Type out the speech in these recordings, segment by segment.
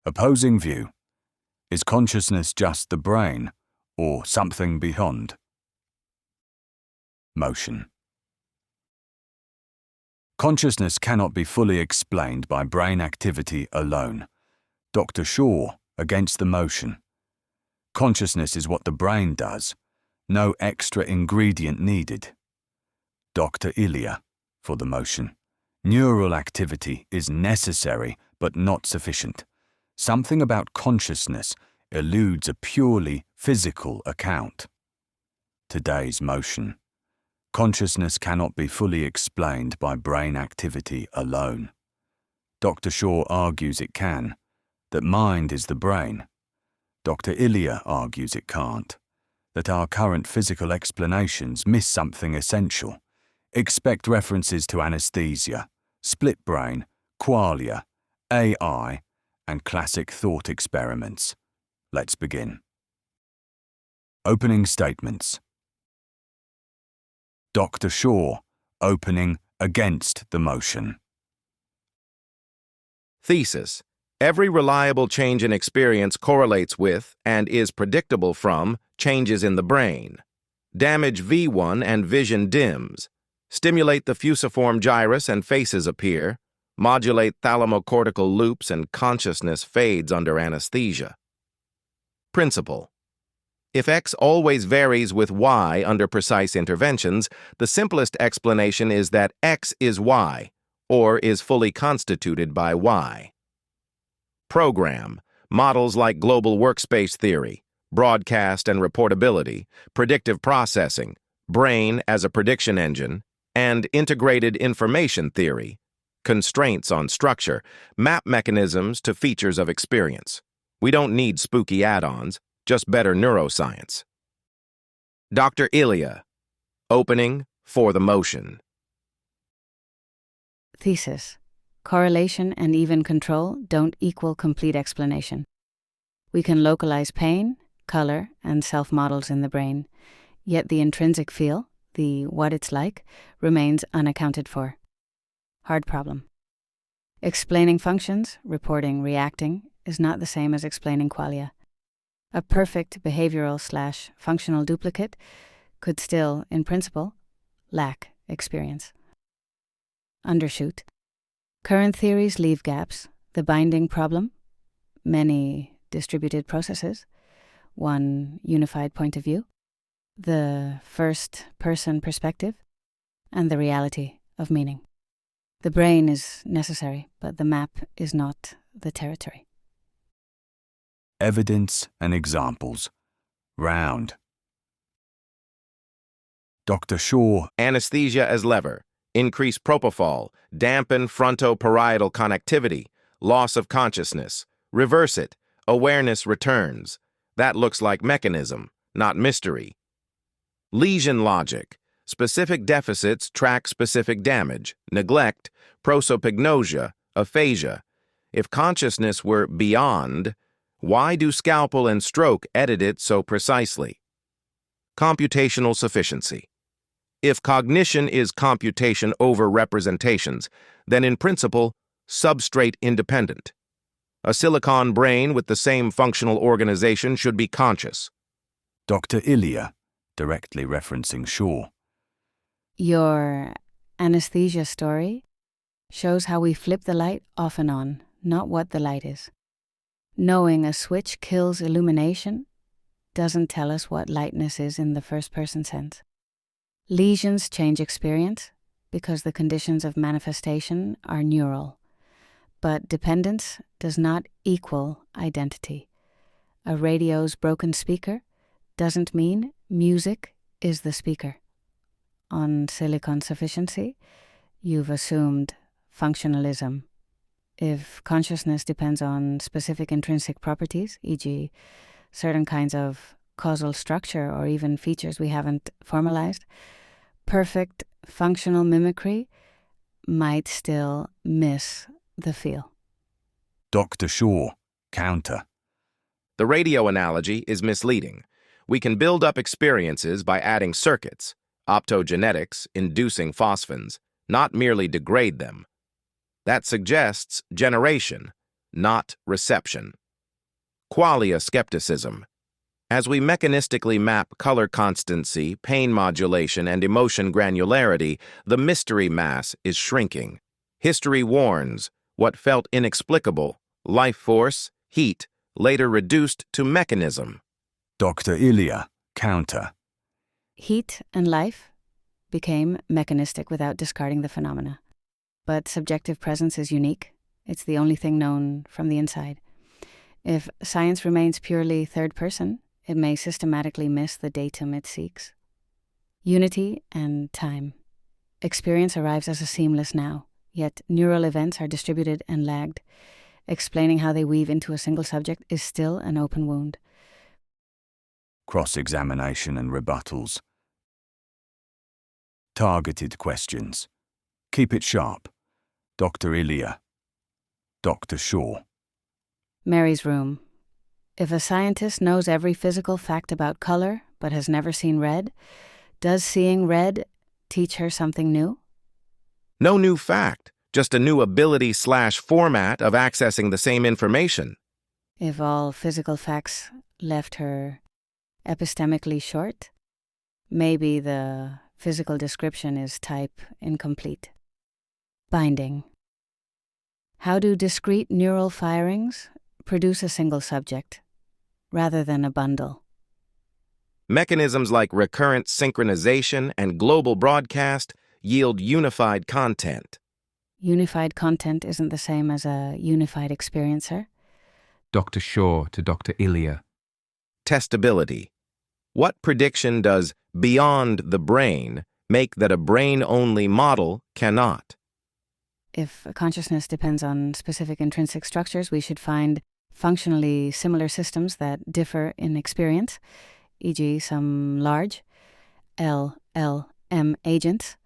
Opposing view. Is consciousness just the brain, or something beyond? Motion. Consciousness cannot be fully explained by brain activity alone. Dr. Shaw against the motion. Consciousness is what the brain does. No extra ingredient needed. Dr. Iliya for the motion. Neural activity is necessary but not sufficient. Something about consciousness eludes a purely physical account. Today's motion. Consciousness cannot be fully explained by brain activity alone. Dr. Shaw argues it can, that mind is the brain. Dr. Iliya argues it can't, that our current physical explanations miss something essential. Expect references to anesthesia, split brain, qualia, AI, and classic thought experiments. Let's begin. Opening statements. Dr. Shaw Opening against the motion. Thesis. Every reliable change in experience correlates with and is predictable from changes in the brain. Damage V1 and vision dims. Stimulate the fusiform gyrus and faces appear. Modulate thalamocortical loops and consciousness fades under anesthesia. Principle. If X always varies with Y under precise interventions, the simplest explanation is that X is Y, or is fully constituted by Y. Program. Models like global workspace theory, broadcast and reportability, predictive processing, brain as a prediction engine, and integrated information theory. Constraints on structure, map mechanisms to features of experience. We don't need spooky add-ons, just better neuroscience. Dr. Iliya Opening for the motion. Thesis. Correlation and even control don't equal complete explanation. We can localize pain, color, and self-models in the brain, yet the intrinsic feel, the what it's like, remains unaccounted for. Hard problem. Explaining functions, reporting, reacting, is not the same as explaining qualia. A perfect behavioral/functional duplicate could still, in principle, lack experience. Undershoot. Current theories leave gaps. The binding problem, many distributed processes, one unified point of view, the first-person perspective, and the reality of meaning. The brain is necessary, but the map is not the territory. Evidence and examples. Round. Dr. Shaw. Anesthesia as lever. Increase propofol. Dampen frontoparietal connectivity. Loss of consciousness. Reverse it. Awareness returns. That looks like mechanism, not mystery. Lesion logic. Specific deficits track specific damage. Neglect, prosopagnosia, aphasia. If consciousness were beyond, why do scalpel and stroke edit it so precisely? Computational sufficiency. If cognition is computation over representations, then in principle, substrate independent. A silicon brain with the same functional organization should be conscious. Dr. Iliya, directly referencing Shaw. Your anesthesia story shows how we flip the light off and on, not what the light is. Knowing a switch kills illumination doesn't tell us what lightness is in the first-person sense. Lesions change experience because the conditions of manifestation are neural. But dependence does not equal identity. A radio's broken speaker doesn't mean music is the speaker. On silicon sufficiency, you've assumed functionalism. If consciousness depends on specific intrinsic properties, e.g., certain kinds of causal structure or even features we haven't formalized, perfect functional mimicry might still miss the feel. Dr. Shaw, counter. The radio analogy is misleading. We can build up experiences by adding circuits, optogenetics, inducing phosphins, not merely degrade them. That suggests generation, not reception. Qualia skepticism. As we mechanistically map color constancy, pain modulation, and emotion granularity, the mystery mass is shrinking. History warns what felt inexplicable, life force, heat, later reduced to mechanism. Dr. Iliya, counter. Heat and life became mechanistic without discarding the phenomena. But subjective presence is unique. It's the only thing known from the inside. If science remains purely third person, it may systematically miss the datum it seeks. Unity and time. Experience arrives as a seamless now, yet neural events are distributed and lagged. Explaining how they weave into a single subject is still an open wound. Cross-examination and rebuttals. Targeted questions. Keep it sharp. Dr. Iliya. Dr. Shaw. Mary's room. If a scientist knows every physical fact about color but has never seen red, does seeing red teach her something new? No new fact, just a new ability/format of accessing the same information. If all physical facts left her epistemically short, maybe the physical description is type incomplete. Binding. How do discrete neural firings produce a single subject rather than a bundle? Mechanisms like recurrent synchronization and global broadcast yield unified content. Unified content isn't the same as a unified experiencer. Dr. Shaw to Dr. Iliya. Testability. What prediction does beyond the brain make that a brain-only model cannot? If consciousness depends on specific intrinsic structures, we should find functionally similar systems that differ in experience, e.g. some large LLM agents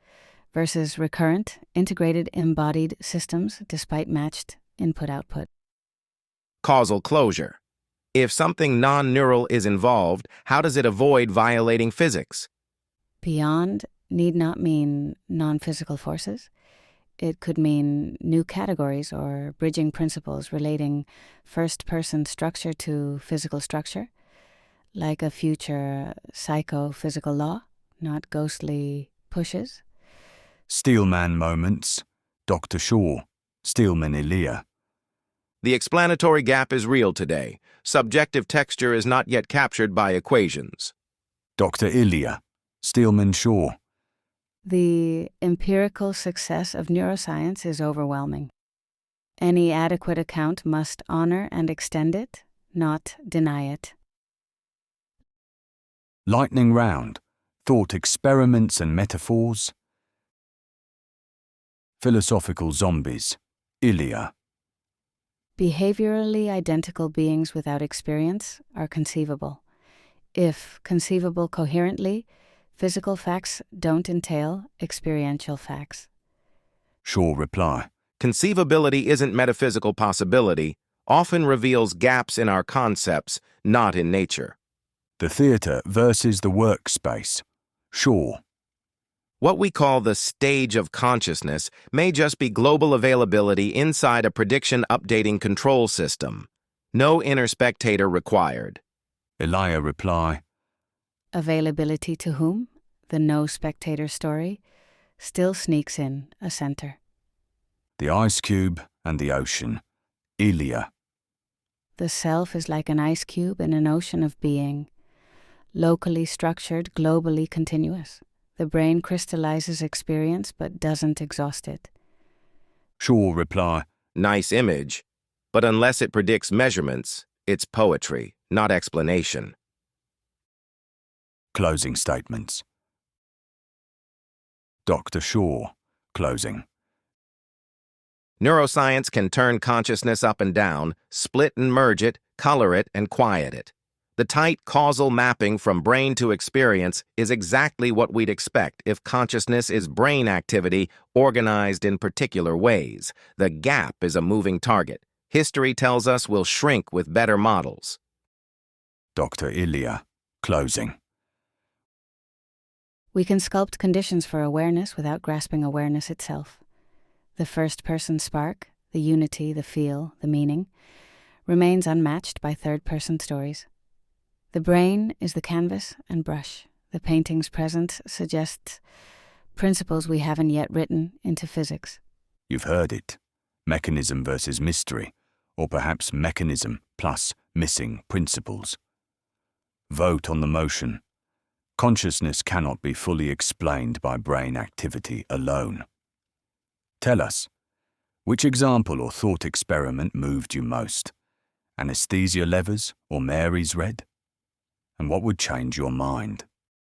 versus recurrent, integrated, embodied systems despite matched input-output. Causal closure. If something non-neural is involved, how does it avoid violating physics? Beyond need not mean non-physical forces. It could mean new categories or bridging principles relating first-person structure to physical structure, like a future psychophysical law, not ghostly pushes. Steelman moments. Dr. Shaw. Steelman Iliya. The explanatory gap is real today. Subjective texture is not yet captured by equations. Dr. Iliya. Steelman Shaw. The empirical success of neuroscience is overwhelming. Any adequate account must honor and extend it, not deny it. Lightning round. Thought experiments and metaphors. Philosophical zombies. Iliya. Behaviorally identical beings without experience are conceivable. If conceivable coherently, physical facts don't entail experiential facts. Shaw reply. Conceivability isn't metaphysical possibility, often reveals gaps in our concepts, not in nature. The theatre versus the workspace. Shaw. What we call the stage of consciousness may just be global availability inside a prediction updating control system. No inner spectator required. Iliya reply. Availability to whom? The no spectator story still sneaks in a center. The ice cube and the ocean. Iliya. The self is like an ice cube in an ocean of being, locally structured, globally continuous. The brain crystallizes experience but doesn't exhaust it. Shaw reply. Nice image, but unless it predicts measurements, it's poetry, not explanation. Closing statements. Dr. Shaw. Closing. Neuroscience can turn consciousness up and down, split and merge it, color it, and quiet it. The tight causal mapping from brain to experience is exactly what we'd expect if consciousness is brain activity organized in particular ways. The gap is a moving target. History tells us we'll shrink with better models. Dr. Iliya. Closing. We can sculpt conditions for awareness without grasping awareness itself. The first-person spark, the unity, the feel, the meaning, remains unmatched by third-person stories. The brain is the canvas and brush. The painting's presence suggests principles we haven't yet written into physics. You've heard it. Mechanism versus mystery, or perhaps mechanism plus missing principles. Vote on the motion. Consciousness cannot be fully explained by brain activity alone. Tell us, which example or thought experiment moved you most? Anesthesia levers or Mary's red? And what would change your mind?